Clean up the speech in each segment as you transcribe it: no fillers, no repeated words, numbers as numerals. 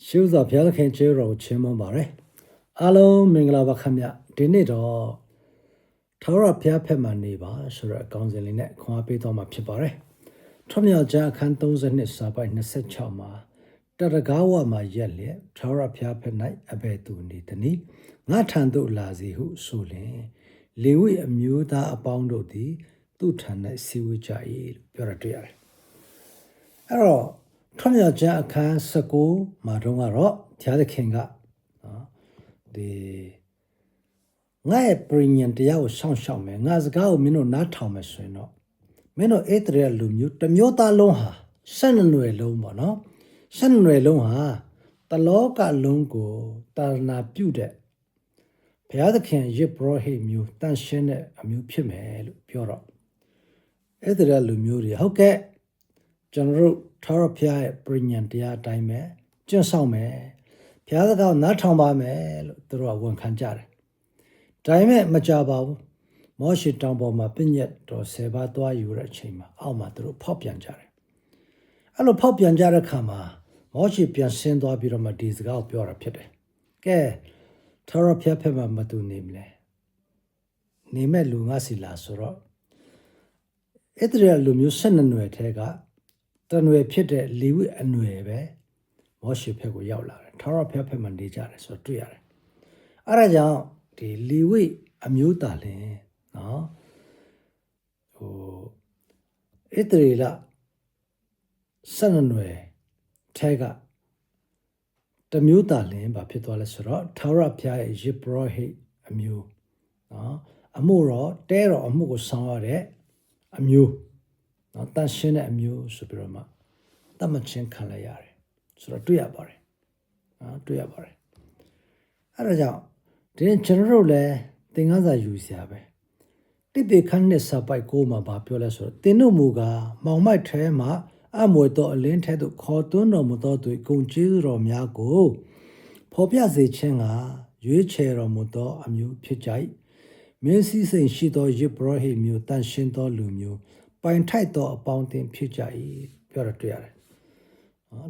ရှုသောဘုရားသခင်ကျေးတော်ချီးမွမ်းပါရယ်အားလုံးမင်္ဂလာပါခင်ဗျဒီနေ့တော့ထာဝရဘုရားဖက်မှနေပါဆိုတော့အကောင်းစဉ်လေးနဲ့ခွန်အားပေးတော်မှာဖြစ်ပါရယ်ထွတ်မြောက်ခြင်းအခန်း32စာပိုက်26မှာတရကားဝမှာရက်လျက်ထာဝရဘုရားဖက်၌အဘယ်သူနေသနည်းငါထံသို့လာစီဟုဆိုလျင်လေဝိအမျိုးသားအပေါင်းတို့သည်သူ့ထံ၌စီဝေးကြ၏လို့ပြောရတွေ့ရတယ်အဲ့တော့ထွတ်မြောက်ခြင်းအခန်း19မှာတော့ကတော့ဘုရားသခင်ကဒီငါ့ရဲ့ပြည်ညံတရားကိုရှောင်မယ်ငါစကားကိုမင်းတို့နားထောင်မယ်ဆိုရင်တော့မင်းတို့ဣသရေလလူမျိုးတစ်မျိုးသားလုံးဟာ12နွယ်လုံးပေါ့နော်12နွယ်လုံးဟာတလောကလုံးကိုတာနာပြုတဲ့ဘုရားသခင်ယေဘရဟိမျိုးတန်ရှင်းတဲ့အမျိုးဖြစ်မယ်လို့ပြောတော့ဣသရေလလူမျိုးတွေဟုတ်ကဲ့ကျွန်တော်တို့ထာဝရဘုရားရဲ့ပြည်ညံတရားအတိုင်းပဲကျင့်ဆောင်မယ်ဘုရားသခင်နားထောင်ပါမယ်လို့သူတို့ကဝန်ခံကြတယ်ဒါပေမဲ့မကြပါဘူးမောရှေတောင်ပေါ်မှာပြည့်ညက်တော်10ပါးသွားယူတဲ့အချိန်မှာအောက်မှာသူတို့ဖောက်ပြန်ကြတယ်အဲ့လိုဖောက်ပြန်ကြတဲ့ခါမှာမောရှေပြန်ဆင်းသွားပြီးတော့မှဒီစကားကိုပြောတာဖြစ်တယ်ကဲထာဝရဘုရားဖက်မှာမတူနေမလဲနေမဲ့လူငါစီလာဆိုတော့ဣသရေလလူမျိုး12နွယ်ထဲကတနွယ်ဖြစ်တဲ့လေဝိအနွယ်ပဲမောရှေဖက်ကိုရောက်လာတယ်ထာဝရဘုရားဖက်မှာနေကြတယ်ဆိုတော့တွေ့ရတယ်အဲ့ဒါကြောင့်ဒီလေဝိအမျိုးသားလင်နော်ဣသရေလ12နွယ်ထဲကတမျိုးသားလင်ဘာဖြစ်သွားလဲဆိုတော့ထာဝရဘုရားရဲ့ယေဘရဟိအမျိုးနော်အမှုတော်တဲတော်အမှုကိုဆောင်ရတဲ့အမျိုးနော်တန်ရှင်းတဲ့အမျိုးဆိုပြီးတော့မှတတ်မှတ်ခြင်းခံလိုက်ရတယ်ဆိုတော့တွေ့ရပါတယ်နော်တွေ့ရပါတယ်အဲ့ဒါကြောင့်ဒီကျွန်တော်တို့လည်းသင်ခန်းစာယူစရာပဲတိပိခန်းနဲ့စာပိုက်ကိုမှာဗာပြောလဲဆိုတော့သင်တို့မူကားမောင်မိုက်ထဲမှာအမွေတော်အလင်းထဲသို့ခေါ်သွင်းတော်မူသောသူဂုံကျေးဇူးတော်များကိုဖော်ပြစေခြင်းကရွေးချယ်တော်မူသောအမျိုးဖြစ်ကြ၏မင်းစည်းစိမ်ရှိသောယေဘရဟိမျိုးတန်ရှင်းသောလူမျိုးပိုင်ထိုက်သောအပေါင်းအသင်းဖြစ်ကြ၏ပြောရတွေ့ရတယ်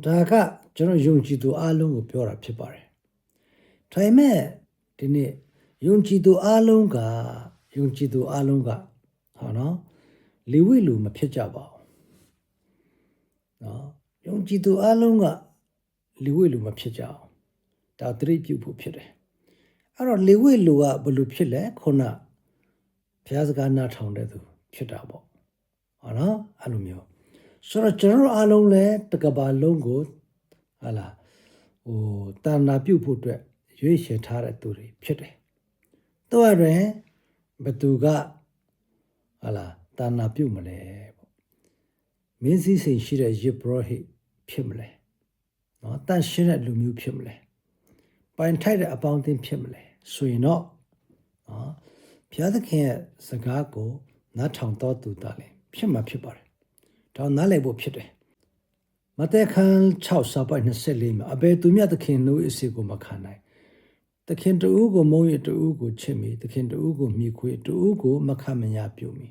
ဒါကကျွန်တော်ယုံကြည်သူအားလုံးကိုပြောတာဖြစ်ပါတယ်ဒါပေမဲ့ဒီနေ့ယုံကြည်သူအားလုံးကဟာနော်လေဝိလူမဖြစ်ကြပါဘူးနော်ယုံကြည်သူအားလုံးကလေဝိလူမဖြစ်ကြအောင်ဒါသတိပြုဖို့ဖြစ်တယ်အဲ့တော့လေဝိလူကဘယ်လိုဖြစ်လဲခုနဘုရားစကားနားထောင်တဲ့သူဖြစ်တာပေါ့ဟုတ်နော်အဲ့လိုမျိုးဆိုတော့ကျွန်တော်အားလုံးလည်းတကဘာလုံးကိုဟာလားတာနာပြုတ်ဖို့အတွက်ရွေးချယ်ထားတဲ့သူတွေဖြစ်တယ်။တော့ရင်ဘသူကဟာလားတာနာပြုတ်မလဲပေါ့။မင်းစည်းစိမ်ရှိတဲ့ယေဘရဟိဖြစ်မလဲ။နော်တန်ရှင်းတဲ့လူမျိုးဖြစ်မလဲ။ပိုင်ထိုက်တဲ့အပေါင်းအသင်းဖြစ်မလဲ။ဆိုရင်တော့နော်ဘုရားသခင်ရဲ့စကားကိုနားထောင်တော်သူတာလည်းဖြစ်မှာဖြစ်ပါတယ်။ဒါနားလည်ဖို့ဖြစ်တယ်။မဿဲခန်း6စာပိုက်24မှာအဘယ်သူမြတ်သခင်တို့အစီကိုမခံနိုင်သခင်တူကိုမုံရတူကိုချစ်မိသခင်တူကိုမြည်ခွေတူကိုမခံမညာပြုမိ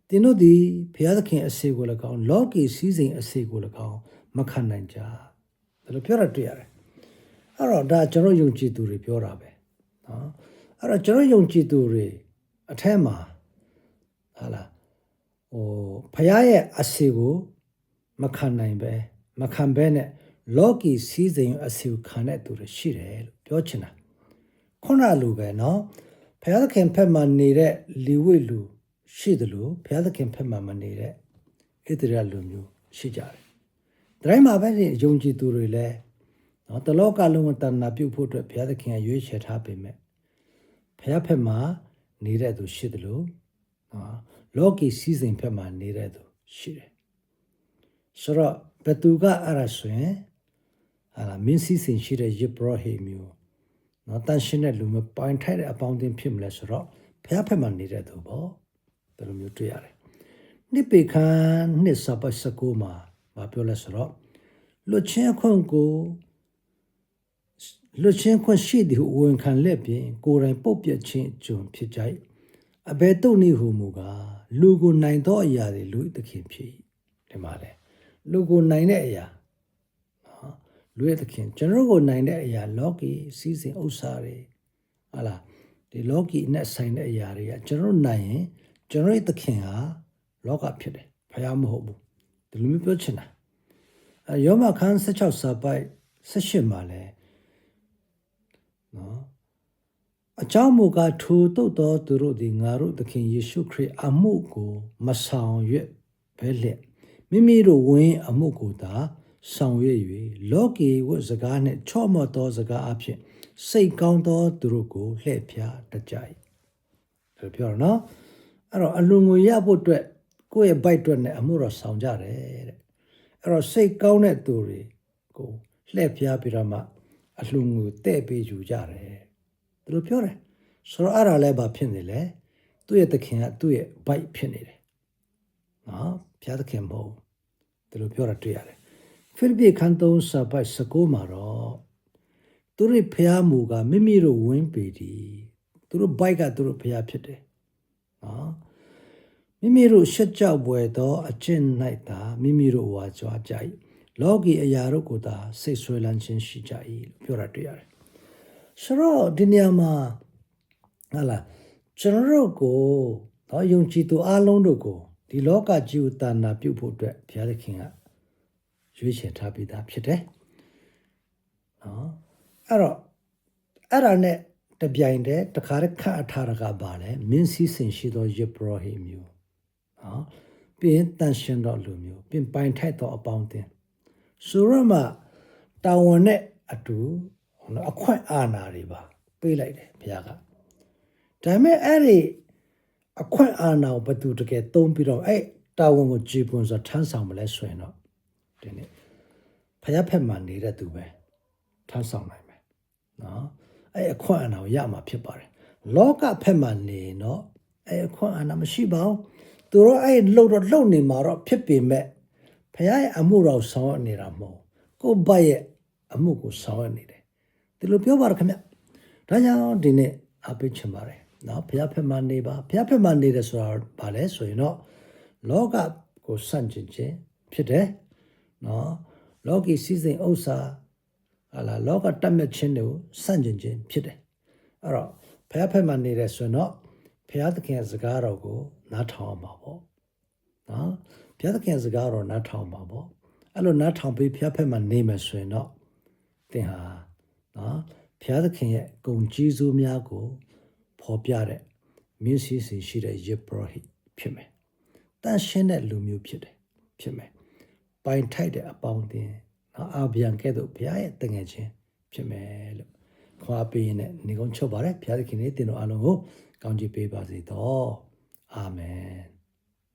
သင်တို့သည်ဘုရားသခင်အစီကို၎င်းလောကီစည်းစိမ်အစီကို၎င်းမခံနိုင်ကြဒါလိုပြောရတွေ့ရတယ်အဲ့တော့ဒါကျွန်တော်ယုံကြည်သူတွေပြောတာပဲနော်အဲ့တော့ကျွန်တော်ယုံကြည်သူတွေအထက်မှာဟာလားဘုရားရဲ့အစီကိုမခံနိုင်ပဲမခံဘဲနဲ့လောကီစည်းစိမ်အစီကိုခံတဲ့သူတွေရှိတယ်လို့ပြောချင်တာခုနလိုပဲเนาะဘုရားသခင်ဖက်မှာနေတဲ့လေဝိလူရှိတယ်လို့ဘုရားသခင်ဖက်မှာမနေတဲ့ဣသရေလလူမျိုးရှိကြတယ်။ဒါတိုင်းမှာပဲယုံကြည်သူတွေလည်းเนาะတလောကလုံးကိုတဏ္ဍာပြုတ်ဖို့အတွက်ဘုရားသခင်ကရွေးချယ်ထားပေမဲ့ဘုရားဖက်မှာနေတဲ့သူရှိတယ်လို့เนาะလောကီစည်းစိမ်ဖက်မှာနေတဲ့သူရှိတယ်။ဆိုတော့ဘသူကအဲ့ဒါဆိုရင်မင်းစည်းစိမ်ရှိတဲ့ယေဘရဟိမျိုးနော်တန်ရှင်းတဲ့လူမျိုးပိုင်ထိုက်တဲ့အပေါင်းအသင်းဖြစ်မလဲဆိုတော့ဘုရားဖက်မှာနေတဲ့သူပေါ့ဒီလိုမျိုးတွေ့ရတယ်နိပေခန်းနှစ်စပတ်စကူမှာပြောလဲဆိုတော့လွတ်ချင်းခွင့်ရှိသည်ဟုဝန်ခံလက်ပြင်ကိုယ်တိုင်ပုတ်ပြချင်းကျွန်ဖြစ်ကြ၏အဘယ်တုတ်နည်းဟုမူကားလူကိုနိုင်သောအရာတွေလူသခင်ဖြစ်ဒီမှာလဲလူကိုနိုင်တဲ့အရာ လူရဲ့သခင်ကျွန်တော်ကိုနိုင်တဲ့အရာလောကီစီးစိမ်ဥစ္စာတွေဟာလားဒီလောကီနဲ့ဆိုင်တဲ့အရာတွေကကျွန်တော်နိုင်ရင်ကျွန်တော်ရဲ့သခင်ဟာလောကဖြစ်တယ်ဖယားမဟုတ်ဘူးဒီလိုမျိုးပြောချင်တာယောမခန်း16စာပိုက်18မှာလဲနော်အကြောင်းမူကားထိုတုတ်တော်သူတို့သည်ငါတို့သခင်ယေရှုခရစ်အမှုကိုမဆောင်ရွက်ဘဲလျက်မိမိတို့ဝင်းအမှုကိုသာဆောင်ရွက်၍လောကီဝတ်စကားနှင့်ချော့မော့သောစကားအဖြစ်စိတ်ကောင်းသောသူတို့ကိုလှည့်ဖြားတတ်ကြ၏ဆိုပြောတော့နော်အဲ့တော့အလွန်ငွေရဖို့အတွက်ကိုယ့်ရဲ့ဘိုက်အတွက်နဲ့အမှုတော်ဆောင်ကြတယ်တဲ့အဲ့တော့စိတ်ကောင်းတဲ့သူတွေကိုလှည့်ဖြားပြီးတော့မှအလွန်ငွေတဲ့ပေးယူကြတယ်သူတို့ပြောတယ်ဆိုတော့အဲ့ဒါလည်းဘာဖြစ်နေလဲသူ့ရဲ့သခင်ကသူ့ရဲ့ဘိုက်ဖြစ်နေတယ်နော်ဘုရားသခင်မဟုတ်သူတို့ပြောတာတွေ့ရတယ်ဖိလိပ္ပိခန်း3စာပိုက်19မှာတော့သူတို့ဖျားမှုကမိမိတို့ဝင်းပေသည်သူတို့ဘိုက်ကသူတို့ဖျားဖြစ်တယ်နော်မိမိတို့ရှက်ကြောက်ပွဲသောအကျင့်၌သာမိမိတို့ဝါကြွားကြ၏လောကီအရာတို့ကိုသာစိတ်ဆွဲလန်းခြင်းရှိကြ၏လို့ပြောတာတွေ့ရတယ်ဆိုတော့ဒီနေရာမှာဟာလားကျွန်တော်တို့ကိုတော့ယုံကြည်သူအလုံးတို့ကိုဒီလောကကြီးကိုတာနာပြုတ်ဖို့အတွက်ဘုရားသခင်ကရွေးချယ်ထားပြီးသားဖြစ်တယ်နော်အဲ့ဒါနဲ့တပြိုင်တည်းတခါတည်းခန့်အထားတာကပါလဲမင်းစည်းစိမ်ရှိသောယေဘရဟိမျိုးနော်ပြီးရင်တန်ရှင်တော်လူမျိုးပြီးပိုင်ထိုက်သောအပေါင်းအသင်းဆိုရမတာဝန်နဲ့အတူအခွင့်အာဏာတွေပါပေးလိုက်တယ်ဘုရားကဒါပေမဲ့အဲ့ဒီအခွင့်အာဏာကိုဘယ်သူတကယ်သုံးပြီးတော့အဲ့တာဝန်ကိုကြည်ပွန်စွာထမ်းဆောင်မလဲဆိုရင်တော့ဒီနေ့ဖယားဖက်မှနေတဲ့သူပဲထမ်းဆောင်နိုင်မယ်နော်အဲ့အခွင့်အာဏာကိုရမှာဖြစ်ပါတယ်လောကဖက်မှနေတော့အဲ့အခွင့်အာဏာမရှိပါဘူးသူတို့အဲ့လှုပ်နေမှာတော့ဖြစ်ပေမဲ့ဖယားရဲ့အမှုတော်ဆောင်ရနေတာမဟုတ်ကိုယ့်ဘက်ရဲ့အမှုကိုဆောင်ရနေတယ်ဒီလိုပြောပါရခင်ဗျဒါကြောင့်ဒီနေ့အပိတ်ချင်ပါတယ်နော်ဘုရားဖက်မှနေပါဘုရားဖက်မှနေတယ်ဆိုတာဘာလဲဆိုရင်တော့လောကကိုစန့်ကျင်ခြင်းဖြစ်တယ်နော်လောကီစည်းစိမ်ဥစ္စာဟာလာလောကတတ်မြတ်ခြင်းတွေကိုစန့်ကျင်ခြင်းဖြစ်တယ်အဲ့တော့ဘုရားဖက်မှနေတယ်ဆိုရင်တော့ဘုရားသခင်ရဲ့စကားတော်ကိုနားထောင်အောင်ပါပေါ့နော်ဘုရားသခင်ရဲ့စကားတော်နားထောင်ပါပေါ့အဲ့လိုနားထောင်ပြီးဘုရားဖက်မှနေမယ်ဆိုရင်တော့သင်ဟာနော်ဘုရားသခင်ရဲ့ဂုဏ်ကြီးစိုးများကိုဖော်ပြတဲ့မင်းစည်းစိမ်ရှိတဲ့ယေဘရဟိဖြစ်မယ်တန်ရှင်းတဲ့လူမျိုးဖြစ်မယ်ပိုင်ထိုက်တဲ့အပေါင်းအသင်းနော်အာဗျံကဲ့သို့ဘုရားရဲ့တငယ်ချင်းဖြစ်မယ်လို့ခွာပေးရင်နေကုန်းချုပ်ပါတယ်ဘုရားသခင်နဲ့တင်တော်အားလုံးကိုကောင်းချီးပေးပါစေတော့အာမင်